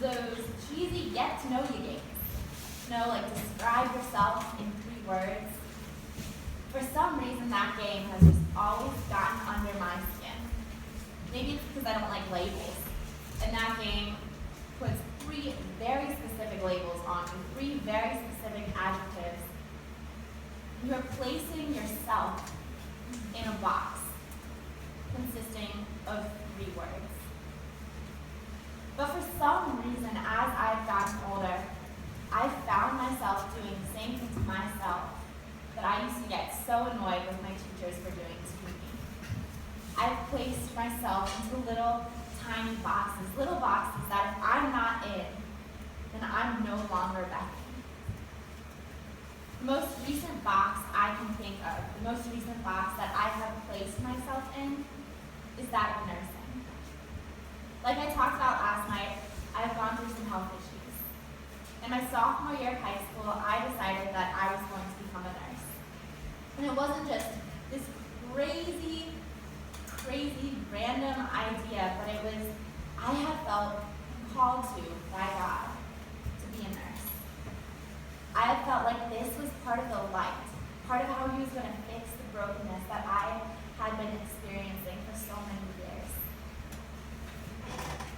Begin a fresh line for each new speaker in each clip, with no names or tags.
those cheesy get-to-know-you games. Like describe yourself in 3 words. For some reason, that game has just always gotten under my skin. Maybe it's because I don't like labels. And that game puts 3 very specific labels on you, 3 very specific adjectives. You're placing yourself in a box consisting of 3 words. But for some reason, as I've gotten older, I've found myself doing the same thing to myself that I used to get so annoyed with my teachers for doing to me. I've placed myself into little tiny boxes that if I'm not in, then I'm no longer Bethany. The most recent box I can think of, the most recent box that I have placed myself in, is that of nursing. Like I talked about last night, I've gone through some health issues. In my sophomore year of high school, I decided that I was going to become a nurse. And it wasn't just this crazy, random idea, but it was, I had felt called to by God to be a nurse. I had felt like this was part of the light, part of how he was going to fix the brokenness that I had been experiencing for so many years.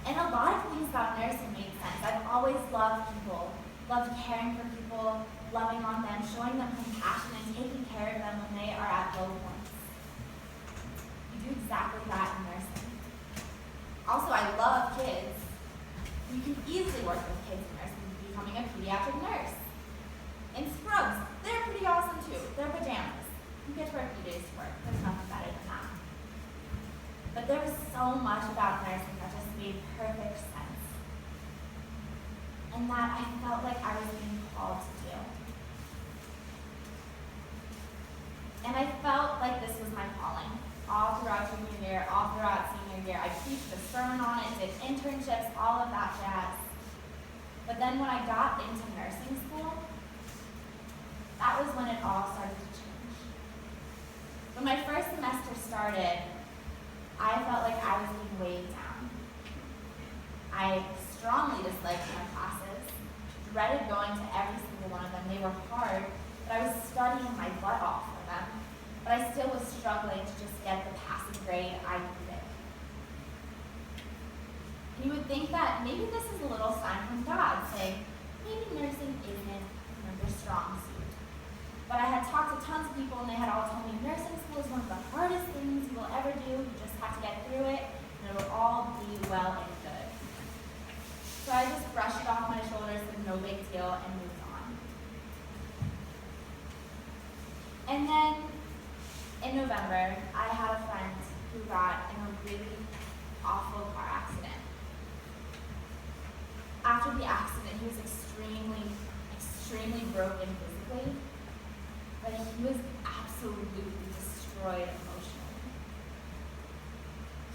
And a lot of things about nursing made sense. I've always loved people, loved caring for people, loving on them, showing them compassion, and taking care of them when they are at low points. You do exactly that in nursing. Also, I love kids. You can easily work with kids in nursing, becoming a pediatric nurse. And scrubs, they're pretty awesome too. They're pajamas. You get to wear PJs to work. There's nothing better than that. But there was so much about nursing that just made perfect sense. And that I felt like I was being called to do. And I felt like this was my calling. All throughout junior year, all throughout senior year, I preached a sermon on it, did internships, all of that jazz. But then when I got into nursing school, that was when it all started to change. When my first semester started, I felt like I was being weighed down. I strongly disliked my classes, dreaded going to every single one of them. They were hard, but I was studying my butt off for them. But I still was struggling to just get the passing grade I needed. And you would think that maybe this is a little sign from God saying, maybe nursing isn't your strong suit. But I had talked to tons of people and they had all told me nursing school is one of the hardest things you will ever do. You just have to get through it and it will all be well and good. So I just brushed it off my shoulders with no big deal and moved on. And then in November, I had a friend who got in a really awful car accident. After the accident, he was extremely broken physically, but he was absolutely destroyed emotionally.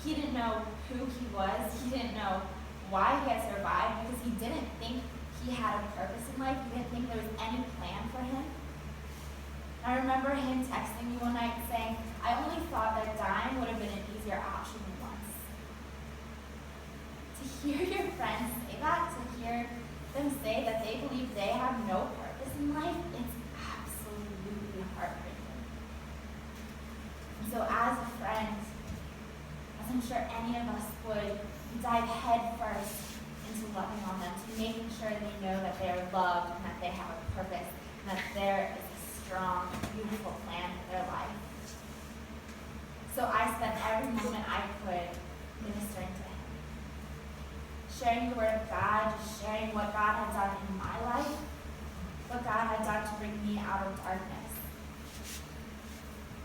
He didn't know who he was. He didn't know why he had survived because he didn't think he had a purpose in life. He didn't think there was any plan for him. I remember him texting me one night saying, I only thought that dying would have been an easier option than once. To hear your friends say that, to hear them say that they believe they have no purpose in life, it's absolutely heartbreaking. And so as a friend, as I'm sure any of us would, we dive head first into loving on them, to making sure they know that they are loved and that they have a purpose and that there is strong, beautiful plan for their life. So I spent every moment I could ministering to him. Sharing the word of God, just sharing what God had done in my life, what God had done to bring me out of darkness.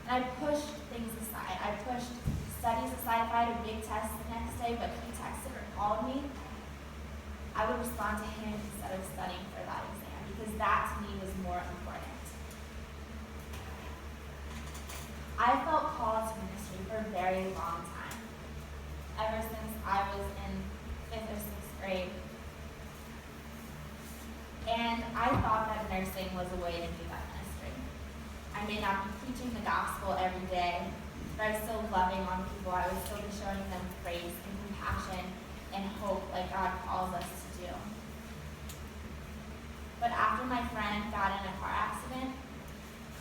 And I pushed things aside. I pushed studies aside. If I had a big test the next day, but he texted or called me, I would respond to him instead of studying for that exam, because that to me was more important. I felt called to ministry for a very long time, ever since I was in 5th or 6th grade. And I thought that nursing was a way to do that ministry. I may not be preaching the gospel every day, but I was still loving on people. I was still showing them grace and compassion and hope like God calls us to do. friend got in a car accident,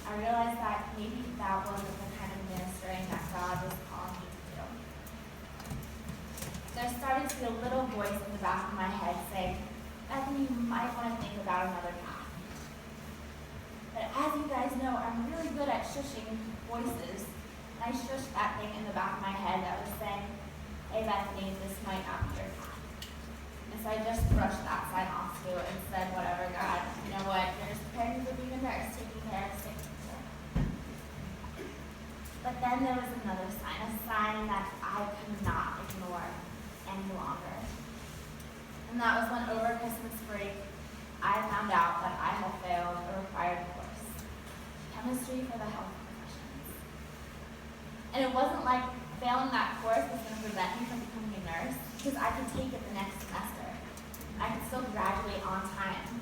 I realized that maybe that wasn't the kind of ministering that God was calling me to do. There started to be a little voice in the back of my head saying, Bethany, you might want to think about another path. But as you guys know, I'm really good at shushing voices. And I shushed that thing in the back of my head that was saying, hey Bethany, this might not be your path. And so I just brushed that sign off too and said, whatever, God, you know what, you're just preparing for being a nurse, taking care of sick people. But then there was another sign, a sign that I could not ignore any longer. And that was when over Christmas break, I found out that I had failed a required course, chemistry for the health professions. And it wasn't like failing that course was going to prevent me from becoming a nurse, because I could take it the next semester. I could still graduate on time.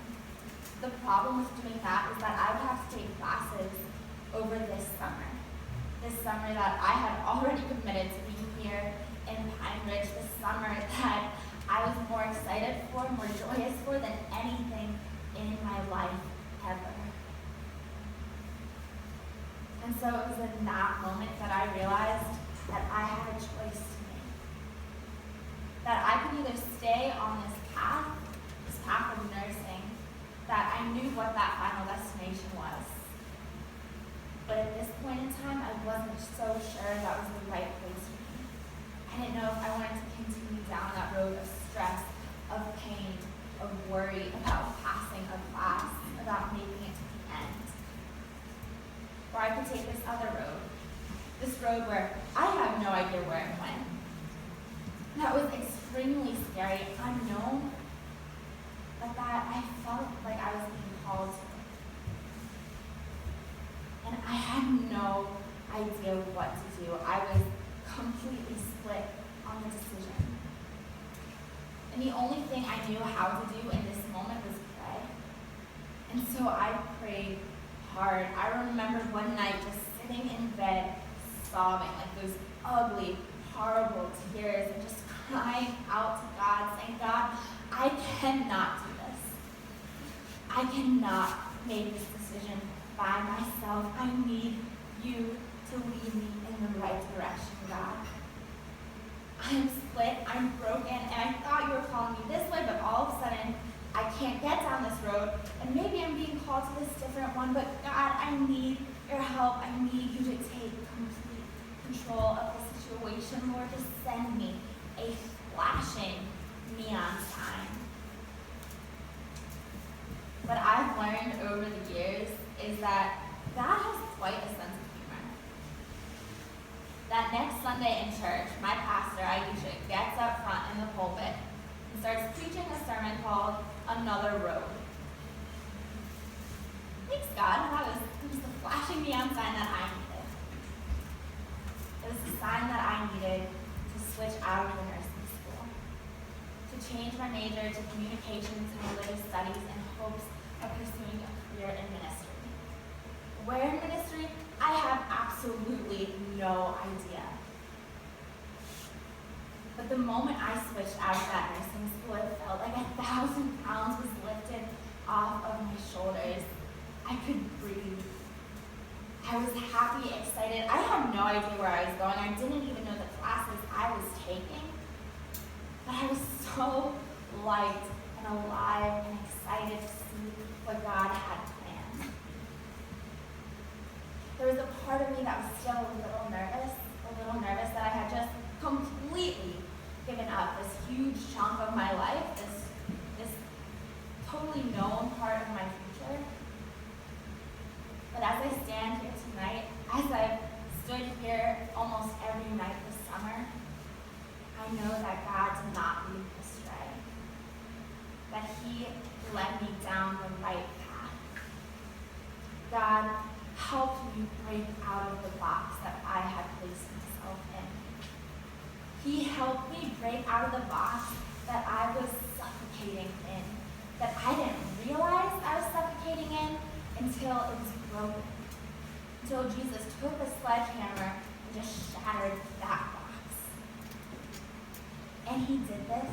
The problem with doing that is that I would have to take classes over this summer. This summer that I had already committed to being here in Pine Ridge, this summer that I was more excited for, more joyous for than anything in my life ever. And so it was in that moment that I realized that I had a choice to make. That I could either stay on this path of nursing, that I knew what that final destination was. But at this point in time, I wasn't so sure that was the right place for me. I didn't know if I wanted to continue down that road of stress, of pain, of worry about passing a class, about making it to the end. Or I could take this other road, this road where I have no idea where I'm going. That was extremely scary, unknown, but that I felt like I was being called to. And I had no idea what to do. I was completely split on the decision. And the only thing I knew how to do in this moment was pray. And so I prayed hard. I remember one night just sitting in bed, sobbing, like those ugly, horrible tears, and just crying out to God, saying, God, I cannot do this. I cannot make this decision by myself. I need you to lead me in the right direction, God. I'm split, I'm broken, and I thought you were calling me this way, but all of a sudden, I can't get down this road, and maybe I'm being called to this different one, but God, I need your help. I need you to take complete control of the situation. Lord, just send me a flashing neon sign. What I've learned over the years is that God has quite a sense of humor. That next Sunday in church, my pastor, Aisha, gets up front in the pulpit and starts preaching a sermon called Another Road. Thanks, God. That was the flashing neon sign that I needed. It was the sign that I needed to switch out of the nursing school, to change my major to communications and religious studies in hopes of pursuing a career in ministry. Where in ministry? I have absolutely no idea. But the moment I switched out of that nursing school, it felt like 1,000 pounds was lifted off of my shoulders. I could breathe. I was happy, excited. I had no idea where I was going. I didn't even know the classes I was taking. But I was so light and alive and excited to see what God had planned. There was a part of me that was still a little nervous that I had just completely given up this huge chunk of my life, this totally known part of my future. But as I stand here tonight, as I've stood here almost every night this summer, I know that God did not lead me astray, that He led me down the right path. God helped me break out of the box that I had placed myself in. He helped me break out of the box that I was suffocating in, that I didn't realize I was suffocating in until it was broken, until Jesus took a sledgehammer and just shattered that box. And He did this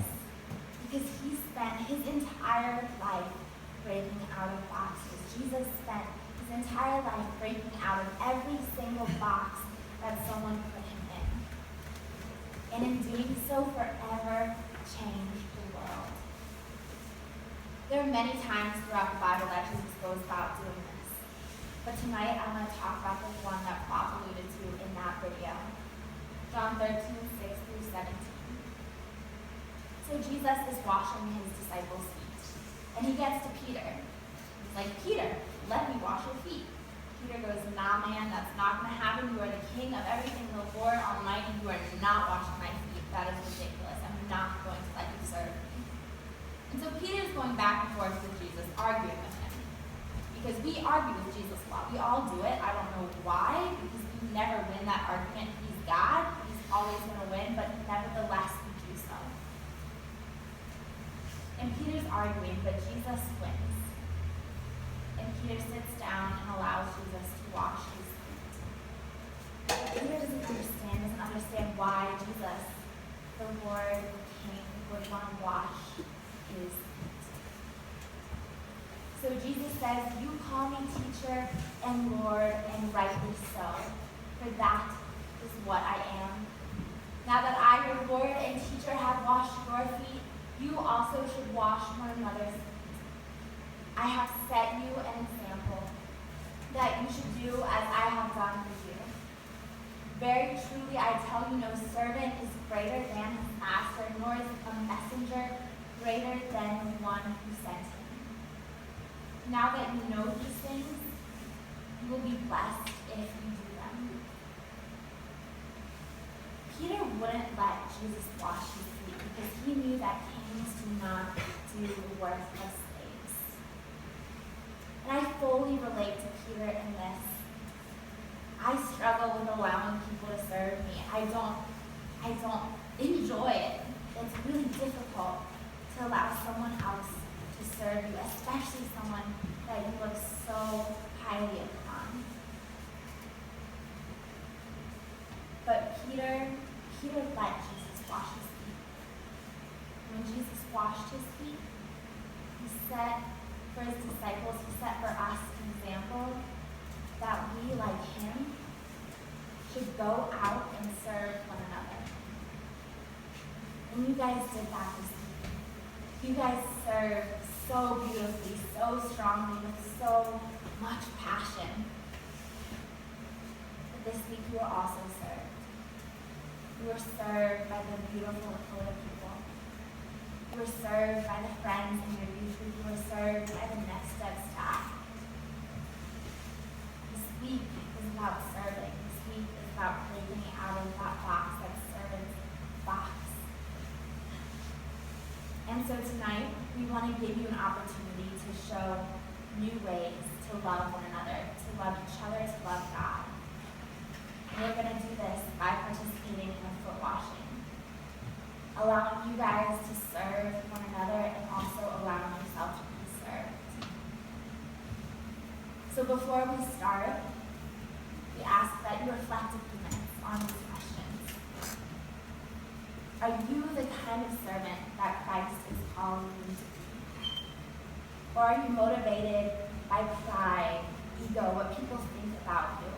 because He spent His entire life breaking out of boxes. Jesus spent his entire life breaking out of every single box that someone put him in. And in doing so, forever changed the world. There are many times throughout the Bible that Jesus goes about doing this. But tonight I want to talk about the one that Bob alluded to in that video. John 13:6-17. So Jesus is washing his disciples' feet. And he gets to Peter. He's like, Peter, let me wash your feet. Peter goes, nah, man, that's not going to happen. You are the king of everything, the Lord Almighty. You are not washing my feet. That is ridiculous. I'm not going to let you serve me. And so Peter's going back and forth with Jesus, arguing with him. Because we argue with Jesus a lot. We all do it. I don't know why, because we never win that argument. He's God. He's always going to win, but nevertheless, we do so. And Peter's arguing, but Jesus wins. And Peter sits down and allows Jesus to wash his feet. Peter doesn't understand why Jesus, the Lord, the King, would want to wash his feet. So Jesus says, you call me teacher and Lord, and rightly so, for that is what I am. Now that I, your Lord and teacher, have washed your feet, you also should wash one another's feet. I have set you an example that you should do as I have done for you. Very truly, I tell you, no servant is greater than his master, nor is a messenger greater than the one who sent him. Now that you know these things, you will be blessed if you do them. Peter wouldn't let Jesus wash his feet because he knew that kings do not do worthless things. And I fully relate to Peter in this. I struggle with allowing people to serve me. I don't enjoy it. It's really difficult to allow someone else to serve you, especially someone that you look so highly upon. But Peter let Jesus wash his feet. When Jesus washed his feet, he set for his disciples, he set for us an example that we, like him, should go out and serve one another. And you guys did that this week. You guys served so beautifully, so strongly, with so much passion. But this week you were also served. You were served by the beautiful Lakota people. You were served by the friends in your youth group. You were served by the Next Step staff. This week is about serving. This week is about breaking out of that box, that servant's box. And so tonight, we want to give you an opportunity to show new ways to love one another, to love each other, to love God. And we're going to do this by participating in a foot washing, allowing you guys to serve one another and also allowing yourself to be served. So before we start, we ask that you reflect a few minutes on these questions. Are you the kind of servant that Christ is calling you to be? Or are you motivated by pride, ego, what people think about you?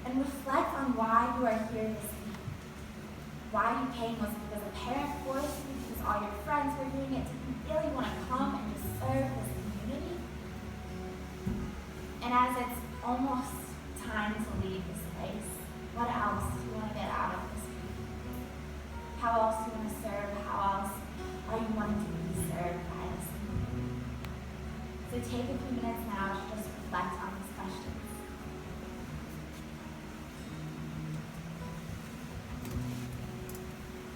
And reflect on why you are here this week. Why you came was because a parent forced you, because all your friends were doing it. Did you really want to come and just serve this community? And as it's almost time to leave this place, what else do you want to get out of this week? How else do you want to serve? How else are you wanting to be served by this community? So take a few minutes now to just reflect on these questions.